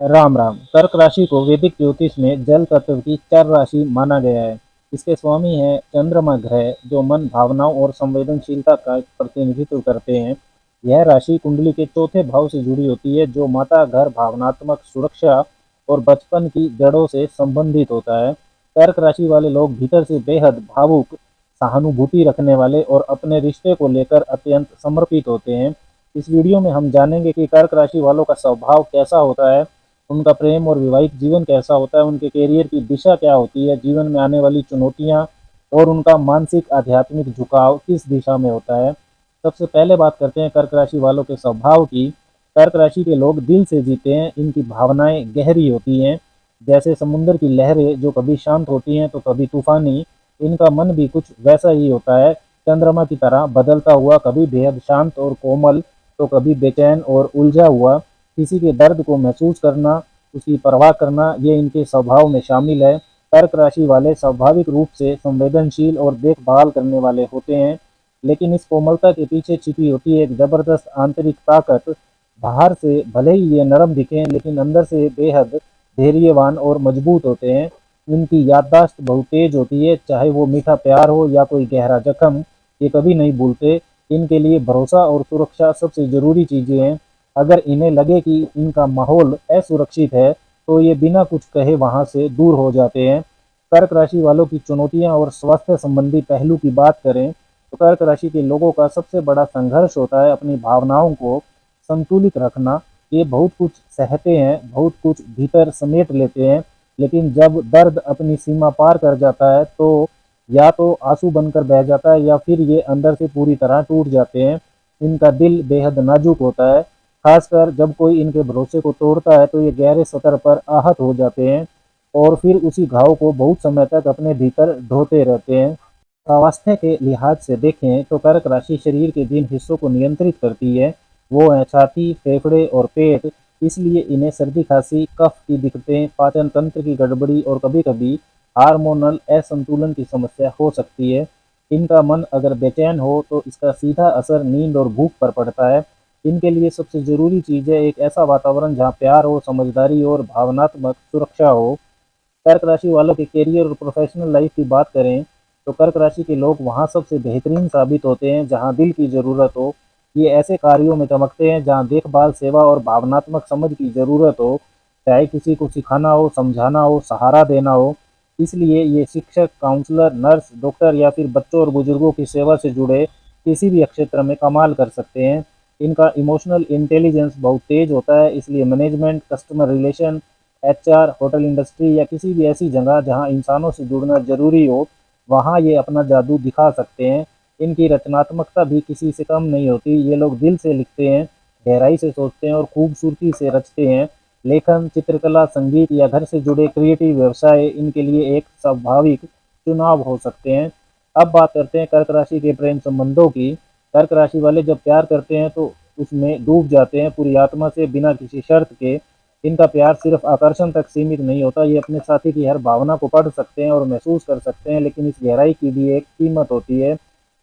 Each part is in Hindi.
राम राम। कर्क राशि को वैदिक ज्योतिष में जल तत्व की चर राशि माना गया है। इसके स्वामी हैं चंद्रमा ग्रह, जो मन, भावनाओं और संवेदनशीलता का प्रतिनिधित्व करते हैं। यह राशि कुंडली के चौथे भाव से जुड़ी होती है, जो माता, घर, भावनात्मक सुरक्षा और बचपन की जड़ों से संबंधित होता है। कर्क राशि वाले लोग भीतर से बेहद भावुक, सहानुभूति रखने वाले और अपने रिश्ते को लेकर अत्यंत समर्पित होते हैं। इस वीडियो में हम जानेंगे कि कर्क राशि वालों का स्वभाव कैसा होता है, उनका प्रेम और वैवाहिक जीवन कैसा होता है, उनके करियर की दिशा क्या होती है, जीवन में आने वाली चुनौतियां और उनका मानसिक आध्यात्मिक झुकाव किस दिशा में होता है। सबसे पहले बात करते हैं कर्क राशि वालों के स्वभाव की। कर्क राशि के लोग दिल से जीते हैं। इनकी भावनाएं गहरी होती हैं, जैसे समुद्र की लहरें जो कभी शांत होती हैं तो कभी तूफानी। इनका मन भी कुछ वैसा ही होता है, चंद्रमा की तरह बदलता हुआ, कभी बेहद शांत और कोमल तो कभी बेचैन और उलझा हुआ। किसी के दर्द को महसूस करना, उसकी परवाह करना, ये इनके स्वभाव में शामिल है। कर्क राशि वाले स्वाभाविक रूप से संवेदनशील और देखभाल करने वाले होते हैं, लेकिन इस कोमलता के पीछे छिपी होती है एक जबरदस्त आंतरिक ताकत। बाहर से भले ही ये नरम दिखें, लेकिन अंदर से बेहद धैर्यवान और मजबूत होते हैं। इनकी याददाश्त बहुत तेज होती है, चाहे वो मीठा प्यार हो या कोई गहरा जख्म, ये कभी नहीं भूलते। इनके लिए भरोसा और सुरक्षा सबसे जरूरी चीजें हैं। अगर इन्हें लगे कि इनका माहौल असुरक्षित है, तो ये बिना कुछ कहे वहां से दूर हो जाते हैं। कर्क राशि वालों की चुनौतियां और स्वास्थ्य संबंधी पहलू की बात करें, तो कर्क राशि के लोगों का सबसे बड़ा संघर्ष होता है अपनी भावनाओं को संतुलित रखना। ये बहुत कुछ सहते हैं, बहुत कुछ भीतर समेट लेते हैं, लेकिन जब दर्द अपनी सीमा पार कर जाता है, तो या तो आंसू बनकर बह जाता है या फिर ये अंदर से पूरी तरह टूट जाते हैं। इनका दिल बेहद नाजुक होता है। खासकर जब कोई इनके भरोसे को तोड़ता है, तो ये गहरे स्तर पर आहत हो जाते हैं और फिर उसी घाव को बहुत समय तक अपने भीतर ढोते रहते हैं। स्वास्थ्य के लिहाज से देखें तो कर्क राशि शरीर के जिन हिस्सों को नियंत्रित करती है, वो है छाती, फेफड़े और पेट। इसलिए इन्हें सर्दी, खांसी, कफ की दिक्कतें, पाचन तंत्र की गड़बड़ी और कभी कभी हार्मोनल असंतुलन की समस्या हो सकती है। इनका मन अगर बेचैन हो, तो इसका सीधा असर नींद और भूख पर पड़ता है। इनके लिए सबसे ज़रूरी चीज़ है एक ऐसा वातावरण जहाँ प्यार हो, समझदारी और भावनात्मक सुरक्षा हो। कर्क राशि वालों के करियर और प्रोफेशनल लाइफ की बात करें, तो कर्क राशि के लोग वहाँ सबसे बेहतरीन साबित होते हैं जहाँ दिल की ज़रूरत हो। ये ऐसे कार्यों में चमकते हैं जहाँ देखभाल, सेवा और भावनात्मक समझ की ज़रूरत हो, चाहे किसी को सिखाना हो, समझाना हो, सहारा देना हो। इसलिए ये शिक्षक, काउंसलर, नर्स, डॉक्टर या फिर बच्चों और बुजुर्गों की सेवा से जुड़े किसी भी क्षेत्र में कमाल कर सकते हैं। इनका इमोशनल इंटेलिजेंस बहुत तेज होता है, इसलिए management, customer relation, HR, hotel industry या किसी भी ऐसी जगह जहां इंसानों से जुड़ना जरूरी हो, वहां ये अपना जादू दिखा सकते हैं। इनकी रचनात्मकता भी किसी से कम नहीं होती। ये लोग दिल से लिखते हैं, गहराई से सोचते हैं और खूबसूरती से रचते हैं। लेखन, चित्रकला, संगीत या घर से जुड़े क्रिएटिव व्यवसाय इनके लिए एक स्वाभाविक चुनाव हो सकते हैं। अब बात करते हैं कर्क राशि के प्रेम संबंधों की। कर्क राशि वाले जब प्यार करते हैं, तो उसमें डूब जाते हैं पूरी आत्मा से, बिना किसी शर्त के। इनका प्यार सिर्फ आकर्षण तक सीमित नहीं होता, ये अपने साथी की हर भावना को पढ़ सकते हैं और महसूस कर सकते हैं, लेकिन इस गहराई की भी एक कीमत होती है।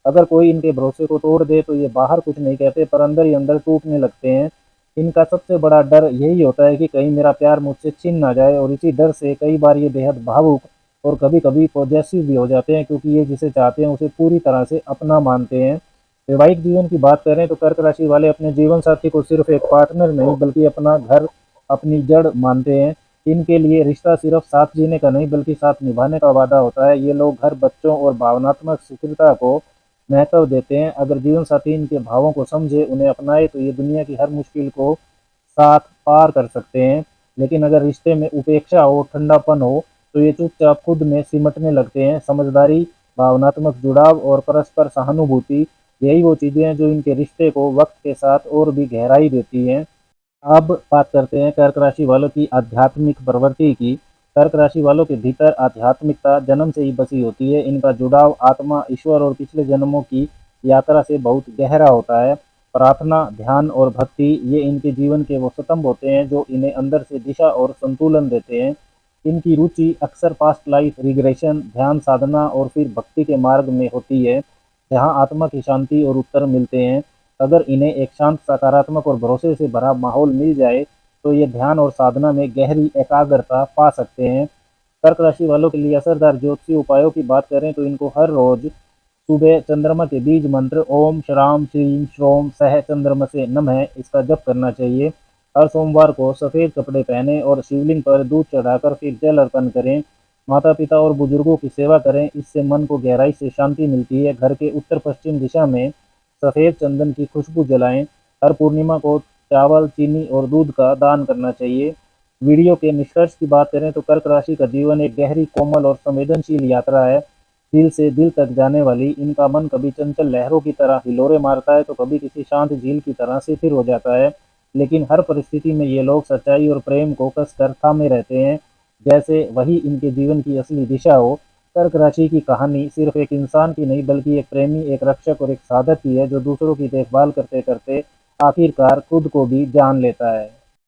अगर कोई इनके भरोसे को तोड़ दे, तो ये बाहर कुछ नहीं कहते, पर अंदर ही अंदर टूटने लगते हैं। इनका सबसे बड़ा डर यही होता है कि कहीं मेरा प्यार मुझसे छिन ना जाए, और इसी डर से कई बार ये बेहद भावुक और कभी कभी पॉजेसिव भी हो जाते हैं, क्योंकि ये जिसे चाहते हैं उसे पूरी तरह से अपना मानते हैं। वैवाहिक जीवन की बात करें, तो कर्क राशि वाले अपने जीवन साथी को सिर्फ एक पार्टनर नहीं, बल्कि अपना घर, अपनी जड़ मानते हैं। इनके लिए रिश्ता सिर्फ साथ जीने का नहीं, बल्कि साथ निभाने का वादा होता है। ये लोग घर, बच्चों और भावनात्मक स्थिरता को महत्व देते हैं। अगर जीवन साथी इनके भावों को समझे, उन्हें अपनाए, तो ये दुनिया की हर मुश्किल को साथ पार कर सकते हैं। लेकिन अगर रिश्ते में उपेक्षा हो, ठंडापन हो, तो ये चुपचाप खुद में सिमटने लगते हैं। समझदारी, भावनात्मक जुड़ाव और परस्पर सहानुभूति, यही वो चीजें हैं जो इनके रिश्ते को वक्त के साथ और भी गहराई देती हैं। अब बात करते हैं कर्क राशि वालों की आध्यात्मिक प्रवृत्ति की। कर्क राशि वालों के भीतर आध्यात्मिकता जन्म से ही बसी होती है। इनका जुड़ाव आत्मा, ईश्वर और पिछले जन्मों की यात्रा से बहुत गहरा होता है। प्रार्थना, ध्यान और भक्ति, ये इनके जीवन के वो स्तंभ होते हैं जो इन्हें अंदर से दिशा और संतुलन देते हैं। इनकी रुचि अक्सर पास्ट लाइफ रिग्रेशन, ध्यान साधना और फिर भक्ति के मार्ग में होती है, जहाँ आत्मा की शांति और उत्तर मिलते हैं। अगर इन्हें एक शांत, सकारात्मक और भरोसे से भरा माहौल मिल जाए, तो ये ध्यान और साधना में गहरी एकाग्रता पा सकते हैं। कर्क राशि वालों के लिए असरदार ज्योतिषीय उपायों की बात करें तो इनको हर रोज सुबह चंद्रमा के बीज मंत्र ओम श्राम श्रीम श्रोम सह चंद्रमसे नमः इसका जप करना चाहिए। हर सोमवार को सफेद कपड़े पहने और शिवलिंग पर दूध चढ़ाकर फिर जल अर्पण करें। माता पिता और बुजुर्गों की सेवा करें, इससे मन को गहराई से शांति मिलती है। घर के उत्तर पश्चिम दिशा में सफेद चंदन की खुशबू जलाएं। हर पूर्णिमा को चावल चीनी और दूध का दान करना चाहिए। वीडियो के निष्कर्ष की बात करें तो कर्क राशि का जीवन एक गहरी कोमल और संवेदनशील यात्रा है। दिल से दिल तक जाने वाली इनका मन कभी चंचल लहरों की तरह हिलोरे मारता है तो कभी किसी शांत झील की तरह स्थिर हो जाता है। लेकिन हर परिस्थिति में ये लोग सच्चाई और प्रेम को कसकर थामे रहते हैं, जैसे वही इनके जीवन की असली दिशा हो। कर्क राशि की कहानी सिर्फ एक इंसान की नहीं बल्कि एक प्रेमी, एक रक्षक और एक साधक की है, जो दूसरों की देखभाल करते करते आखिरकार खुद को भी जान लेता है।